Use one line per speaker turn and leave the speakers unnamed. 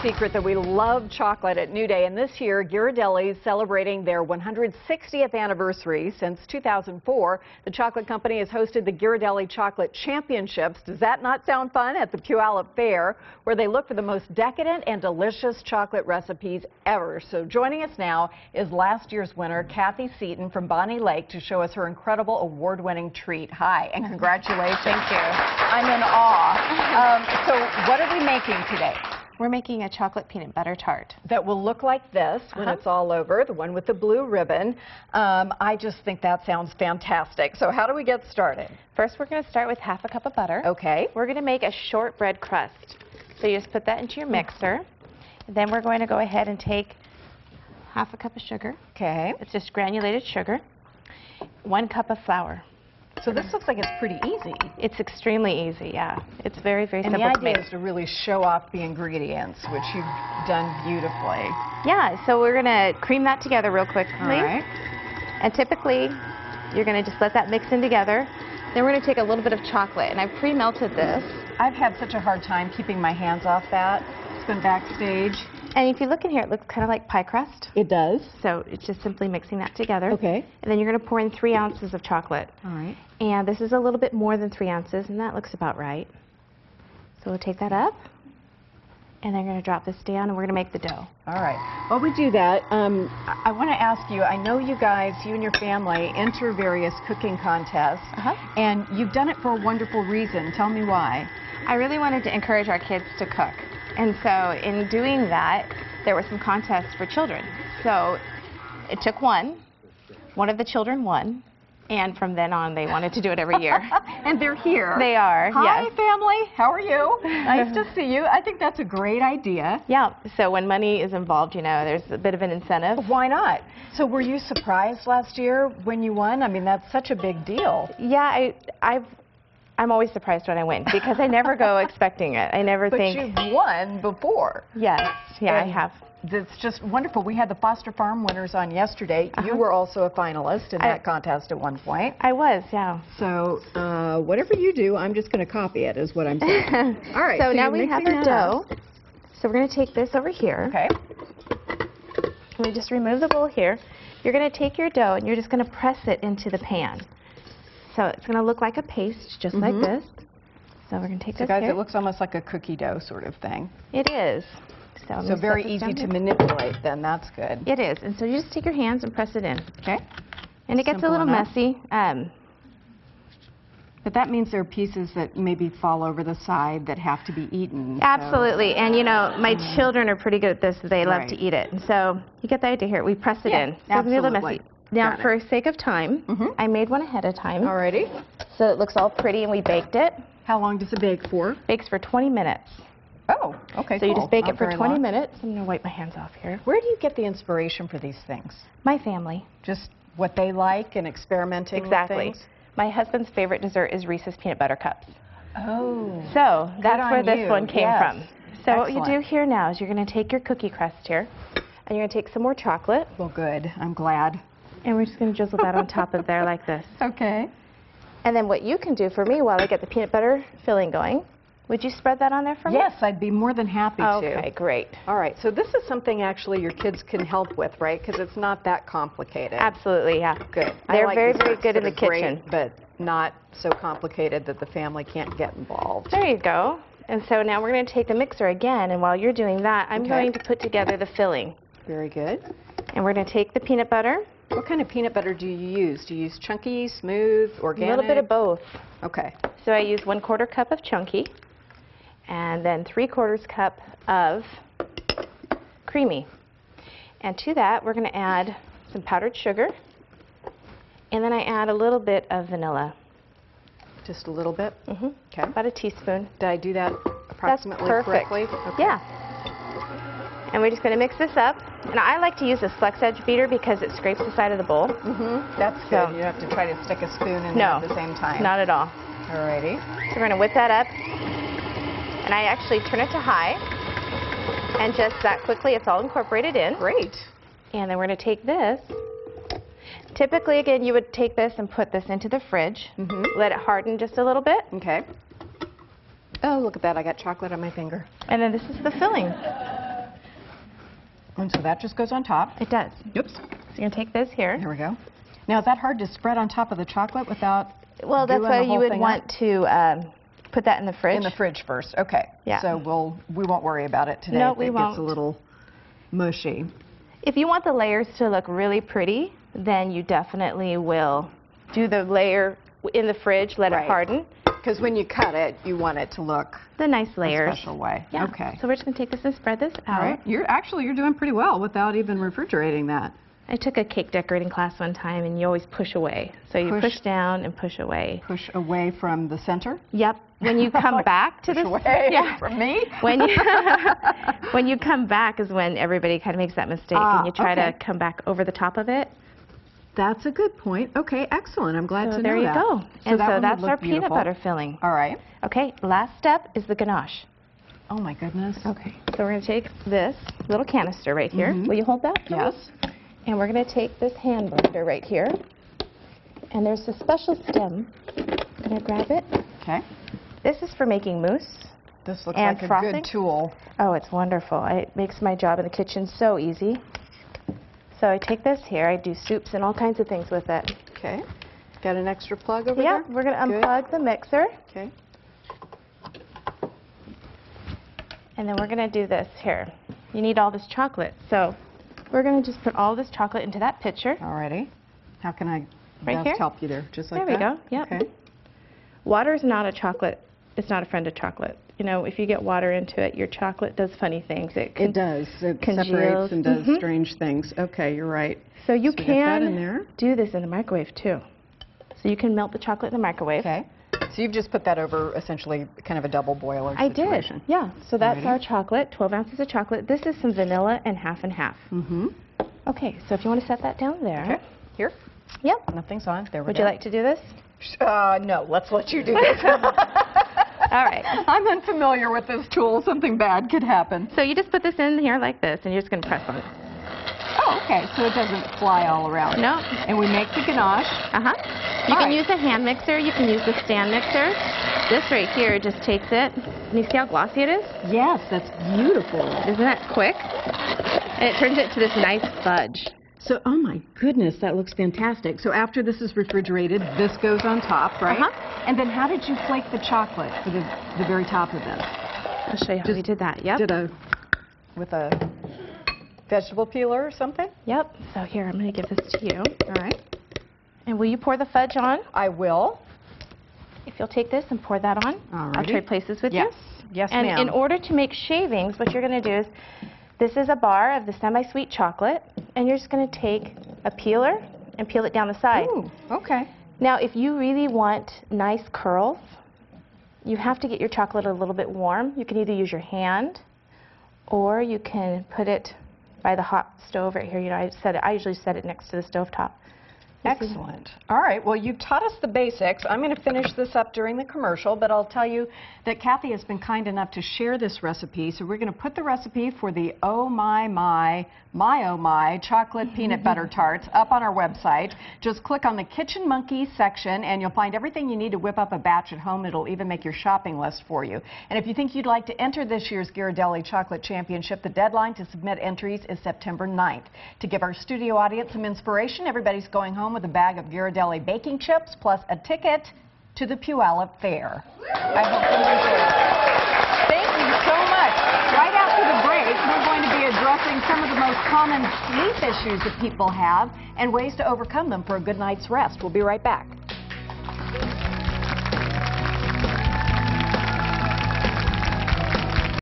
secret that we love chocolate at New Day, and this year Ghirardelli is celebrating their 160th anniversary. Since 2004, the chocolate company has hosted the Ghirardelli Chocolate Championships. Does that not sound fun? At the Puyallup Fair, where they look for the most decadent and delicious chocolate recipes ever. So joining us now is last year's winner, Kathy Seaton from Bonnie Lake, to show us her incredible award-winning treat. Hi, and congratulations.
Thank you.
I'm in awe. So what are we making today?
We're making a chocolate peanut butter tart.
That will look like this when it's all over, the one with the blue ribbon. I just think that sounds fantastic. So how do we get started?
First, we're going to start with half a cup of butter.
Okay.
We're going to make a shortbread crust. So you just put that into your mixer. Then we're going to go ahead and take half a cup of sugar.
Okay.
It's just granulated sugar. 1 cup of flour.
So this looks like it's pretty easy.
It's extremely easy, yeah. It's very, very
and
simple to make.
the idea is to really show off the ingredients, which you've done beautifully.
Yeah, so we're going to cream that together real quickly.
All right.
And typically, you're going to just let that mix in together. Then we're going to take a little bit of chocolate, and I've pre-melted this.
I've had such a hard time keeping my hands off that. It's been backstage.
And if you look in here, it looks kind of like pie crust.
It does.
So it's just simply mixing that together.
Okay.
And then you're going to pour in 3 ounces of chocolate.
All right.
And this is a little bit more than 3 ounces, and that looks about right. So we'll take that up, and then we're going to drop this down, and we're going to make the dough.
All right. While we do that, I want to ask you, I know you guys, you and your family, enter various cooking contests, and you've done it for a wonderful reason. Tell me why.
I really wanted to encourage our kids to cook. And so in doing that, there were some contests for children. So it took one. One of the children won. And from then on, they wanted to do it every year.
And they're here.
They are,
Hi,
yes.
family. How are you? Nice to see you. I think that's a great idea.
Yeah, so when money is involved, you know, there's a bit of an incentive.
Why not? So were you surprised last year when you won? I mean, that's such a big deal.
Yeah, I'm always surprised when I win because I never go expecting it. I never think.
But you've won before.
Yes, yeah, I have.
It's just wonderful. We had the Foster Farm winners on yesterday. You were also a finalist in that contest at one point.
I was, yeah.
So whatever you do, I'm just going to copy it, is what I'm saying. All right.
So now we have our dough. So we're going to take this over here.
Okay.
We just remove the bowl here. You're going to take your dough and you're just going to press it into the pan. So it's going to look like a paste, just like this. So we're going to take this
guys,
here.
it looks almost like a cookie dough sort of thing.
It is.
So very easy to manipulate then, that's good.
It is. And so you just take your hands and press it in.
Okay.
And it gets a little messy.
But that means there are pieces that maybe fall over the side that have to be eaten.
Absolutely. And you know, my children are pretty good at this. They love to eat it. And so you get the idea here. We press it in. So it's a little messy. Now, for sake of time, I made one ahead of time.
Alrighty.
So it looks all pretty, and we baked it.
How long does it bake for?
Bakes for 20 minutes.
Oh, okay,
So you just bake it for 20 minutes. I'm going to wipe my hands off here.
Where do you get the inspiration for these things?
My family.
Just what they like and experimenting with things?
My husband's favorite dessert is Reese's peanut butter cups.
Oh.
So that's where this one came from. So what you do here now is you're going to take your cookie crust here, and you're going to take some more chocolate.
Well, good. I'm glad.
And we're just going to drizzle that on top of there like this.
Okay.
And then what you can do for me while I get the peanut butter filling going, would you spread that on there for me?
Yes, I'd be more than happy to.
Okay, great.
All right, so this is something actually your kids can help with, right? Because it's not that complicated.
Absolutely, yeah.
Good.
They're very, very good in the kitchen.
But not so complicated that the family can't get involved.
There you go. And so now we're going to take the mixer again, and while you're doing that, I'm going to put together the filling.
Very good.
And we're going to take the peanut butter.
What kind of peanut butter do you use? Do you use chunky, smooth, organic?
A little bit of both.
Okay.
So I use 1/4 cup of chunky, and then 3/4 cup of creamy. And to that, we're going to add some powdered sugar, and then I add a little bit of vanilla.
Just a little bit?
Okay. About a teaspoon.
Did I do that approximately correctly? Okay.
Yeah. And we're just going to mix this up. And I like to use this flex edge beater because it scrapes the side of the bowl.
That's good. You don't have to try to stick a spoon in there at the same time.
Not at all.
Alrighty.
So we're going to whip that up. And I actually turn it to high. And just that quickly, it's all incorporated in.
Great.
And then we're going to take this. Typically, again, you would take this and put this into the fridge. Let it harden just a little bit.
Okay. Oh, look at that. I got chocolate on my finger.
And then this is the filling.
And so that just goes on top.
It does.
Oops.
So you're going to take this here.
Here we go. Now, is that hard to spread on top of the chocolate without
Well, that's why you would want to put that in the fridge.
In the fridge first. Okay.
Yeah.
So we won't worry about it today.
No,
if
we
it
won't.
gets a little mushy.
If you want the layers to look really pretty, then you definitely will do the layer in the fridge, let it harden.
Because when you cut it, you want it to look
the nice layers.
a special way.
Yeah.
Okay.
So we're just going to take this and spread this out.
All right. You're doing pretty well without even refrigerating that.
I took a cake decorating class one time, and you always push away. So you push down and push away.
Push away from the center?
Yep. When you come back to this,
away from me?
When you come back is when everybody kind of makes that mistake, and you try to come back over the top of it.
That's a good point. Okay, excellent. I'm glad to know that.
There you go.
So
and
that
so that's our
beautiful.
peanut butter filling.
All right.
Okay, last step is the ganache.
Oh my goodness.
Okay, so we're going to take this little canister right here. Will you hold that?
Yes.
And we're going to take this hand blender right here. And there's a special stem. I'm going to grab it.
Okay.
This is for making mousse.
This looks
and
like a
frosting.
good tool.
Oh, it's wonderful. It makes my job in the kitchen so easy. So I take this here. I do soups and all kinds of things with it.
Okay. Got an extra plug over there?
Yeah, we're going to unplug the mixer.
Okay.
And then we're going to do this here. You need all this chocolate. So we're going to just put all this chocolate into that pitcher.
Alrighty. How can I best
here?
help you there? Just like
There
that?
we go. Yep.
Okay.
Water is not a chocolate. It's not a friend of chocolate. You know, if you get water into it, your chocolate does funny things.
It does. It
congeals.
separates and does strange things. Okay, you're right.
So you
So we get that in
can
there.
do this in the microwave too. So you can melt the chocolate in the microwave.
Okay. So you've just put that over essentially kind of a double boiler
I
situation.
did. Yeah. So that's
Alrighty.
our chocolate, 12 ounces of chocolate. This is some vanilla and half and half.
Mm-hmm.
Okay, so if you want to set that down there.
Okay. Here?
Yep.
Nothing's on. There we
Would
go.
you like to do this?
No. Let's let you do this.
All right.
I'm unfamiliar with this tool. Something bad could happen.
So you just put this in here like this, and you're just going to press on it.
Oh, okay. So it doesn't fly all around.
No.
And we make the ganache.
Uh-huh. You can use a hand mixer. You can use the stand mixer. This right here just takes it. And you see how glossy it is?
Yes, that's beautiful.
Isn't that quick? And it turns it to this nice fudge.
So, oh my goodness, that looks fantastic. So after this is refrigerated, this goes on top, right?
Uh-huh.
And then how did you flake the chocolate for the very top of this?
I'll show you how we did that. Yep.
With a vegetable peeler or something?
Yep. So here, I'm going to give this to you.
All right.
And will you pour the fudge on?
I will.
If you'll take this and pour that on.
Alrighty.
I'll trade places with
Yes.
you.
Yes,
And
ma'am.
in order to make shavings, what you're going to do is, this is a bar of the semi-sweet chocolate, and you're just going to take a peeler and peel it down the side.
Ooh, okay.
Now, if you really want nice curls, you have to get your chocolate a little bit warm. You can either use your hand, or you can put it by the hot stove right here. You know, I usually set it next to the stovetop.
Excellent. All right, well, you taught us the basics. I'm going to finish this up during the commercial, but I'll tell you that Kathy has been kind enough to share this recipe, so we're going to put the recipe for the Oh My chocolate peanut butter tarts up on our website. Just click on the Kitchen Monkey section, and you'll find everything you need to whip up a batch at home. It'll even make your shopping list for you. And if you think you'd like to enter this year's Ghirardelli Chocolate Championship, the deadline to submit entries is September 9th. To give our studio audience some inspiration, everybody's going home with a bag of Ghirardelli baking chips plus a ticket to the Puyallup Fair. I hope you enjoy it. Thank you so much. Right after the break, we're going to be addressing some of the most common sleep issues that people have and ways to overcome them for a good night's rest. We'll be right back.